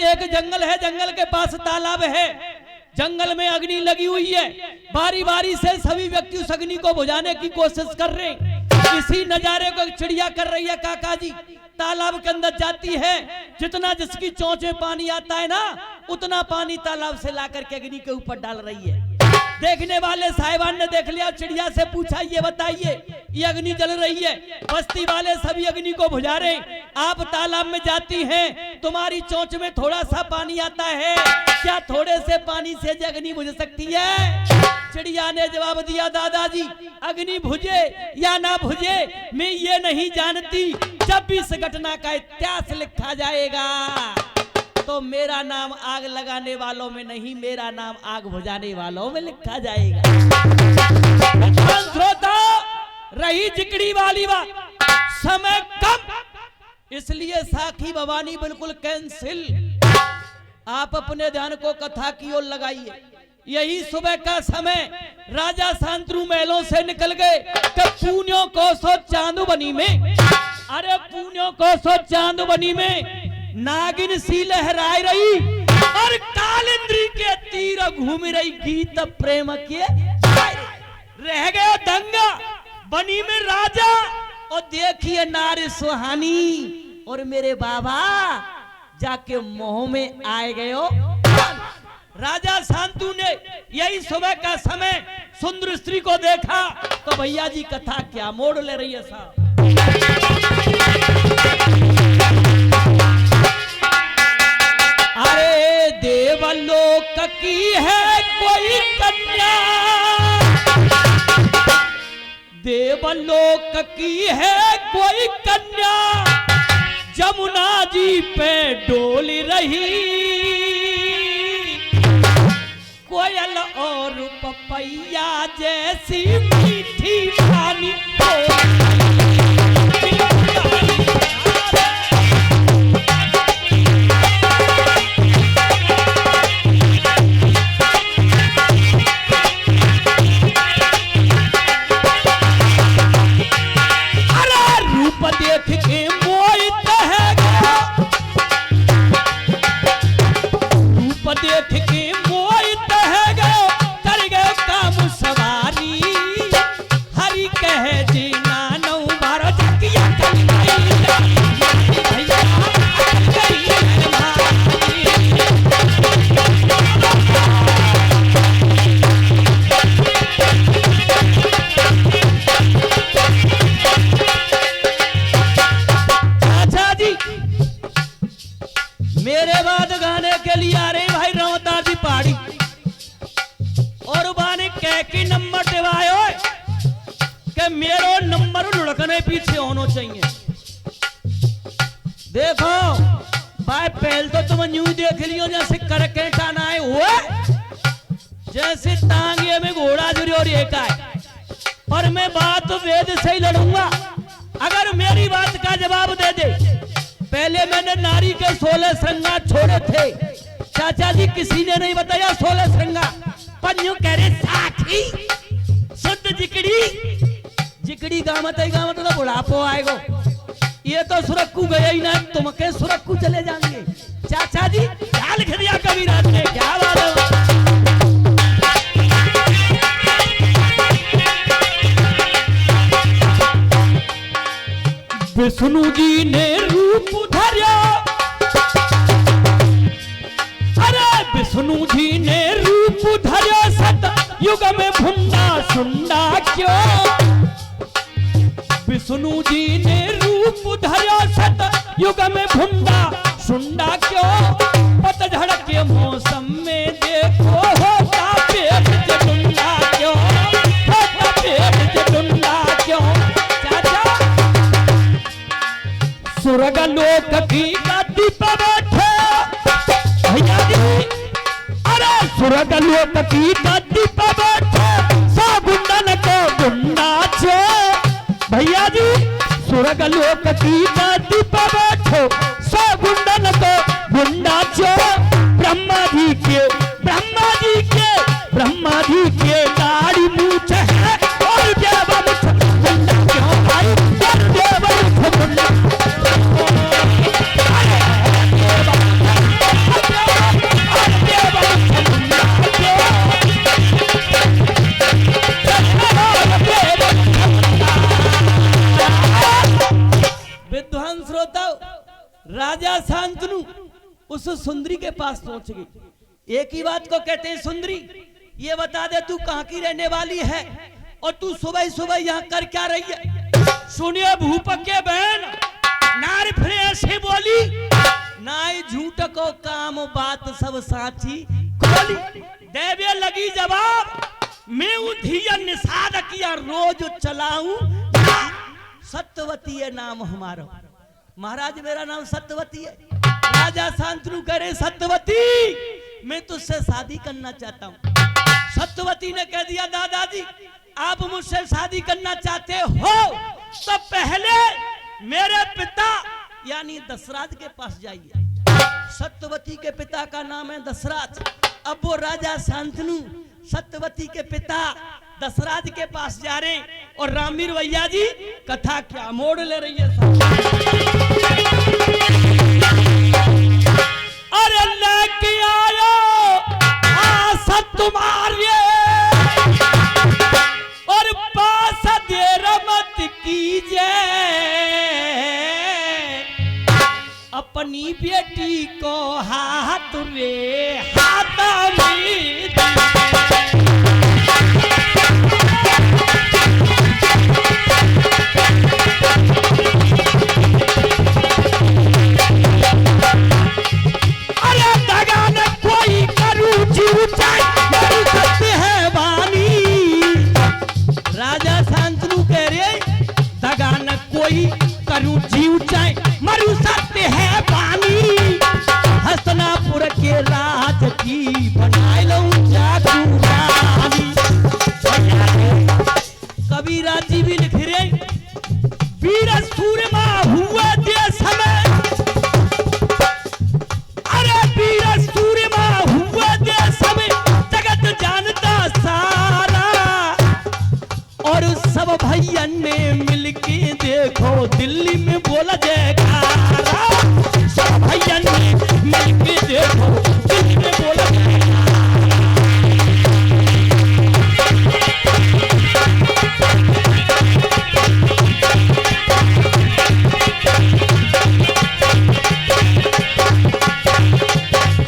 एक जंगल है, जंगल के पास तालाब है, जंगल में अग्नि लगी हुई है। बारी बारी से सभी व्यक्ति उस अग्नि को बुझाने की कोशिश कर रहे हैं। इसी नजारे को चिड़िया कर रही है काका जी, तालाब के अंदर जाती है, जितना जिसकी चोंच में पानी आता है ना, उतना पानी तालाब से लाकर के अग्नि के ऊपर डाल रही है। देखने वाले साहिबान ने देख लिया, चिड़िया से पूछा ये बताइए ये अग्नि जल रही है, बस्ती वाले सभी अग्नि को बुझा रहे, आप तालाब में जाती हैं, तुम्हारी चोंच में थोड़ा सा पानी आता है, क्या थोड़े से पानी से अग्नि बुझ सकती है? चिड़िया ने जवाब दिया, दादाजी अग्नि बुझे या ना बुझे मैं ये नहीं जानती, जब भी इस घटना का इतिहास लिखा जाएगा तो मेरा नाम आग लगाने वालों में नहीं, मेरा नाम आग बुझाने वालों में लिखा जाएगा। रही जिकड़ी वाली बात, समय कम, इसलिए साखी भवानी बिल्कुल कैंसिल। आप अपने ध्यान को कथा की ओर लगाइए। यही सुबह का समय राजा शांतनु महलों से निकल गए कि पून्यों को सो चांदुबनी में, अरे पून्यों को सो चांदुबनी में नागिन सी लहराई रही और कालिंद्री के तीर घूम रही गीत प्रेम के। रह गए दंगा बनी में राजा और देखिए नारी सुहानी, और मेरे बाबा जाके मोह में आए गए हो। राजा शांतनु ने यही सुबह का समय सुंदर स्त्री को देखा तो भैया जी कथा क्या मोड़ ले रही है साहब। अरे देवलोक की है कोई कन्या, देवलोक की है कोई कन्या, जमुना जी पे डोल रही, कोयल और पपैया जैसी मीठी पानी मेरो नंबर लुढ़कने पीछे होना चाहिए। देखो भाई पहल तो तुम न्यू देख लियो जैसे करके टाना है हुए, जैसे टांगे में घोड़ा जुड़ी और एक आए, और मैं बात वेद से ही लड़ूंगा अगर मेरी बात का जवाब दे दे। पहले मैंने नारी के 16 श्रृंगार छोड़े थे, चाचा जी किसी ने नहीं बताया 16 श्रृंगार, पर यूं कह रहे साखी शुद्ध जिकड़ी, जिकड़ी गामत है, गामत तो बुढ़ापो आएगो, ये तो सुरक्कू गए ही ना, तुम के सुरक्कू चले जाएंगे। चाचा जी क्या लिख दिया कभी रात ने, क्या बात है? विष्णु जी ने रूप धर्या, अरे विष्णु जी ने रूप धर्या, सत युग में भुंडा सुंडा क्यों? विष्णु जी ने रूप धर्या, सत युग में भुंडा सुंडा क्यों? पतझड़ के मौसम में देखो होता पेट जटुंडा क्यों, होता पेट जटुंडा क्यों? चाचा स्वर्ग लोक की गद्दी पर बैठे भैया जी, अरे स्वर्ग लोक की गद्दी पर बैठे, सा गुंडन को गुंडा छे भैया जी, स्वर्ग लोक की गद्दी पर बैठो, सौ गुंडन को गुंडा छो। ब्रह्मा जी के, ब्रह्मा जी के, ब्रह्मा जी के दाढ़ी मूछ है और देव मुछ गुंडा क्यों भाई, और देव मुछ गुंडा उस सुंदरी के पास पहुंच गई। एक ही बात को कहते हैं, सुंदरी ये बता दे तू कहाँ की रहने वाली है और तू सुबह सुबह यहाँ कर क्या रही है। सुनिए भूपक के बहन, नारी फिर ऐसे बोली, नाई झूठ को काम बात सब साची खोली। देवे लगी जवाब, मैं उधिया निषाद किया रोज चलाऊं। सत्यवती है नाम हमारा। महाराज मेरा नाम सत्यवती है। राजा शांतनु करे सत्यवती मैं तुझसे शादी करना चाहता हूँ। सत्यवती ने कह दिया दादाजी आप मुझसे शादी करना चाहते हो तो पहले मेरे पिता यानी दशराज के पास जाइए। सत्यवती के पिता का नाम है दशराज। अब वो राजा शांतनु सत्यवती के पिता दशराज के पास जा रहे और रामवीर भैया जी कथा क्या मोड़ ले रही है। अरे लेके आयो आशा तुम्हारी और पास देर मत कीजिए, अपनी बेटी को हाथ रे हाथ में करूं जीव चाहे मरु सत्य है पानी। हस्तनापुर के राज की बनाए लूं जादू रानी। कबीरा जी भी लिख रहे वीर सूरमा हुआ देश में, अरे वीर सूरमा हुआ देश में जगत जानता सारा। और सब भैयन ने मिलके देखो दिल्ली में बोला जयकारा। सब भैयन ने मिलके देखो दिल्ली में बोला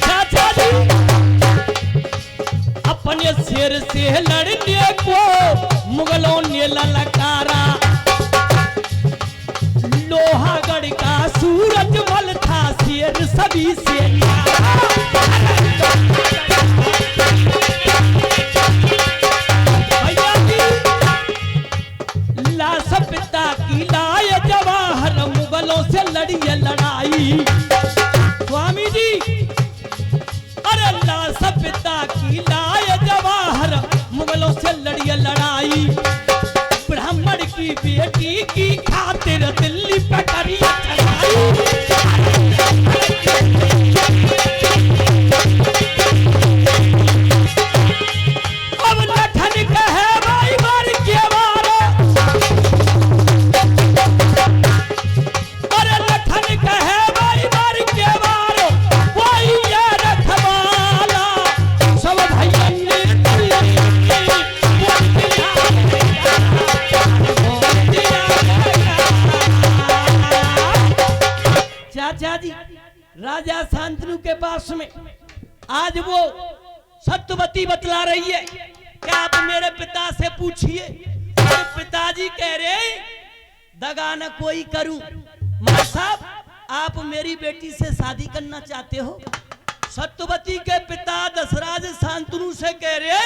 चाचा जी अपने शेर से लड़ने को मुगलों ने ललकारा। लोहागढ़ का सूरजमल था शेर सभी से भैया जी लाश पिता की लाए जवाहर मुगलों से लड़ी है लड़ाई। स्वामी जी अरे लाश पिता की लाए जवाहर मुगलों से लड़ी है लड़ाई। ब्राह्मण की बेटी की खातिर दिल्ली पे करी चढ़ाई। अब लखन कहे भाई मार के मारो, अरे लखन कहे भाई मार के मारो वही ये रखवाला। सब भैया चाचा जी राजा शांतनु के पास में आज वो सत्यवती बतला रही है कि आप मेरे पिता से पूछिए। पिताजी कह रहे दगा न कोई करूं। मां साहब आप मेरी बेटी से शादी करना चाहते हो। सत्यवती के पिता दशराज शांतनु से कह रहे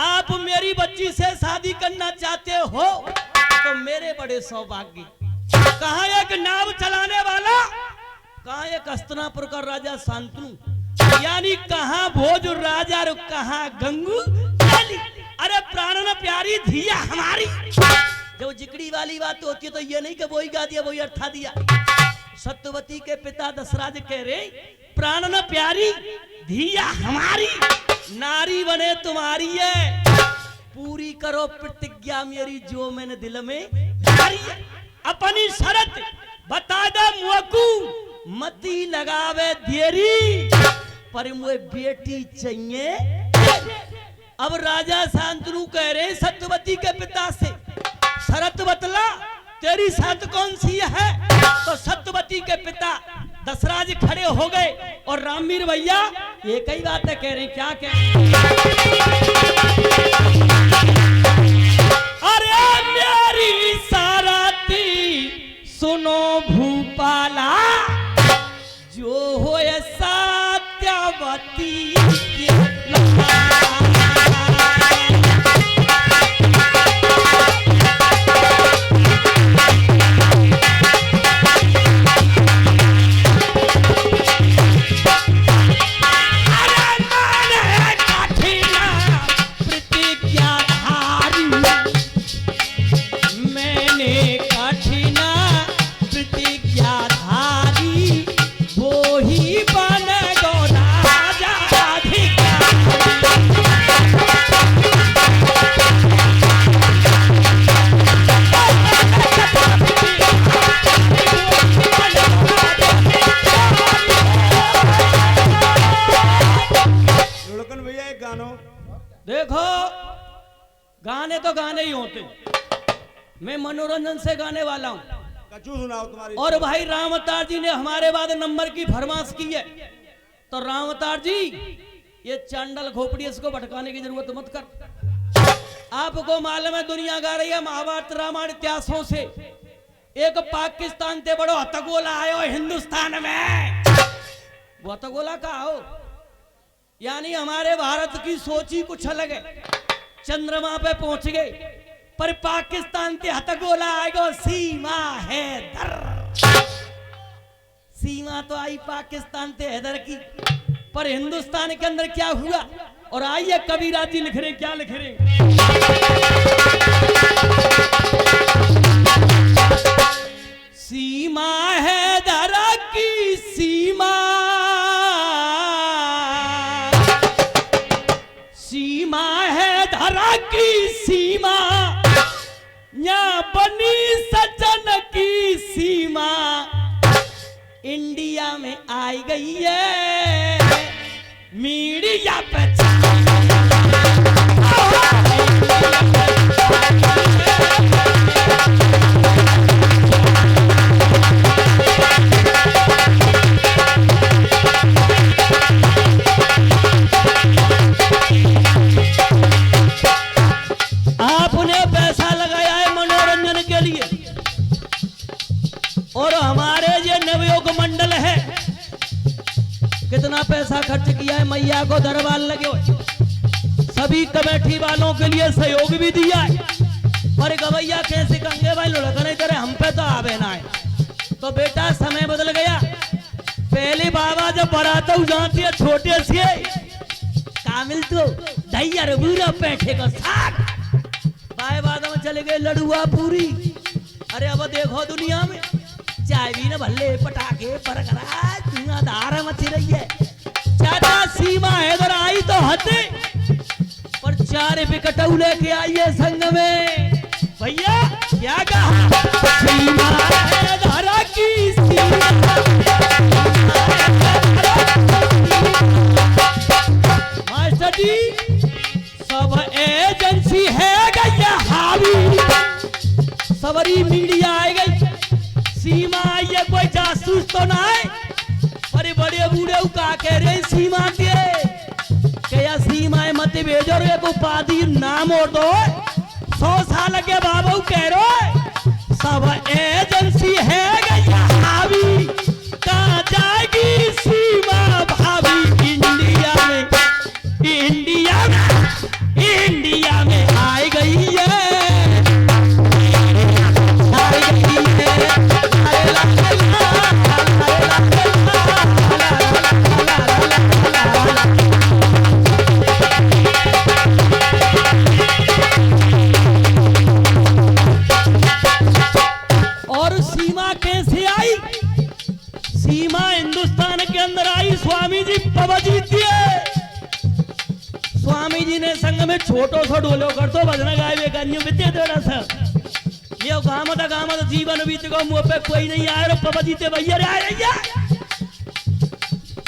आप मेरी बच्ची से शादी करना चाहते हो तो मेरे बड़े सौभाग्य। कहाँ एक नाव चलाने वाला, कहाँ एक हस्तनापुर का राजा शांतनु, यानी कहाँ भोज राजा और कहाँ गंगू। अरे प्राणन प्यारी धिया हमारी। जब जिकड़ी वाली बात होती है तो ये नहीं कि वही गा दिया वही अर्था दिया। सत्यवती के पिता दशराज कह रहे प्राणन प्यारी धिया हमारी, नारी बने तुम्हारी है, पूरी करो प्रतिज्ञा मेरी जो मैंने दिल में धारी है। अपनी शर्त बता दे मुअकू मती लगावे देरी, पर मुझे बेटी चाहिए। अब राजा शांतनु कह रहे सत्यवती के पिता से शरत बतला तेरी शर्त कौन सी है। तो सत्यवती के पिता दशरथ जी खड़े हो गए और रामवीर भैया एक ही बात है कह रहे हैं, क्या कह रहे हैं? अरे मेरी सारथी सुनो भूपाला, जो हो सत्यवती देखो, गाने तो गाने ही होते, मैं मनोरंजन से गाने वाला हूँ। कचू सुनाओ तुम्हारी। और भाई राम अवतार जी ने हमारे बाद नंबर की फरमाइश की है, तो राम अवतार जी ये चांडल खोपड़ी इसको भटकाने की जरूरत मत कर। आपको मालूम है दुनिया गा रही है महाभारत रामायण इतिहासों से, एक पाकिस्तान से बड़ो हथगोला आयो हिंदुस्तान में। वो हथगोला का हो, यानी हमारे भारत की सोच ही कुछ अलग है, चंद्रमा पे पहुंच गए, पर पाकिस्तान के हथगोला आएगा सीमा हैदर। सीमा तो आई पाकिस्तान से हैदर की, पर हिंदुस्तान के अंदर क्या हुआ? और आइए कबीरा जी लिख रहे, क्या लिख रहे? सीमा हैदर की सीमा, सीमा हैदर की सीमा, यहाँ बनी सजन की सीमा इंडिया में आई गई है, मीडिया पे आपने पैसा लगाया है मनोरंजन के लिए, और हमारे ये नवयोग मंडल है कितना पैसा खर्च किया है, मैया को दरबार लगे हुए, सभी कमेटी वालों के लिए सहयोग भी दिया है, पर गवैया कैसे कंगे भाई लुढ़कने करे हम पे तो आवे ना है। तो बेटा समय बदल गया, पहले बाबा जब बराता जाती है छोटे से कामिल तो दैया बुरा पैठे का साग, बाय बाद में चले गए लड़ुआ पूरी। अरे अब देखो दुनिया में चाय भी न भल्ले पटाखे बरकरार धुआंधार मची रही है। चाचा सीमा हैदर आई तो हते, पर 4 विकटऊ लेके आई है संग में। भैया क्या कहा? सीमा हैदर की सीमा, मास्टर जी सब एजेंसी है गई हावी, सवरी मीडिया आई गई, सीमा आई है, कोई जासूस तो ना है। अरे बड़े बूढ़े का कह रहे सीमा के क्या सीमा मत भेजो, एक उपाधि नाम और दो, 100 साल के बाबू कह रहे सब एजेंसी है गई हावी, कहाँ जाएगी सीमा भाभी इंडिया में, इंडिया में, इंडिया में आई गई है, आई गई है। और सीमा कैसे आई? सीमा हिंदुस्तान के अंदर आई, स्वामी जी पवजी दिए, स्वामी जी ने संग में छोटो सो डोलो कर तो भजन गाय गानियों बीते थोड़ा सा, ये गामत जीवन बीत गो, मुंह पे कोई नहीं आया रो पवजी ते भैया रे आ रही है।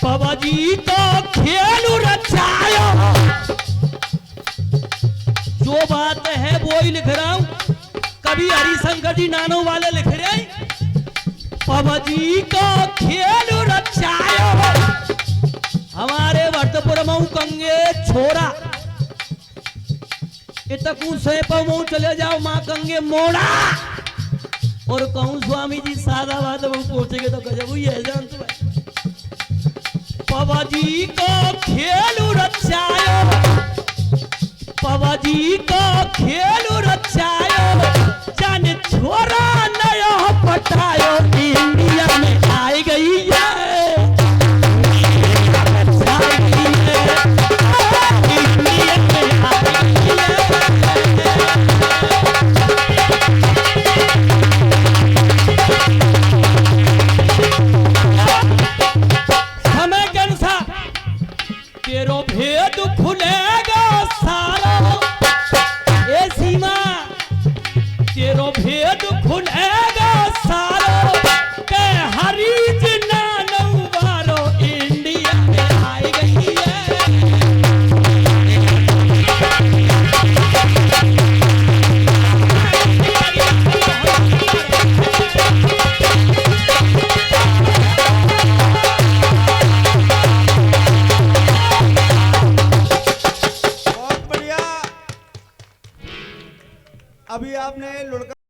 पवजी तो खेल रचायो, जो बात है वो ही लिख रहा हूं, कभी हरिशंकर जी नानो वाले लिख रहे हैं, पबजी को खेल रचायो हमारे भरतपुर मऊ कंगे छोरा इतकू से पमऊ चले जाओ माँ कंगे मोड़ा और कहूँ स्वामी जी सादा बात वो पूछेंगे तो गजब हुई है जान तू पबजी को खेल रचायो पबजी को खेल रचायो जाने छोरा नया पटायो इंडिया में आई गई है तेरो भेद खुलेगा सारा ए सीमा तेरो भेद खुलेगा सारा के हरीज नानवारो इंडिया में आई गई है अभी आपने लुढ़का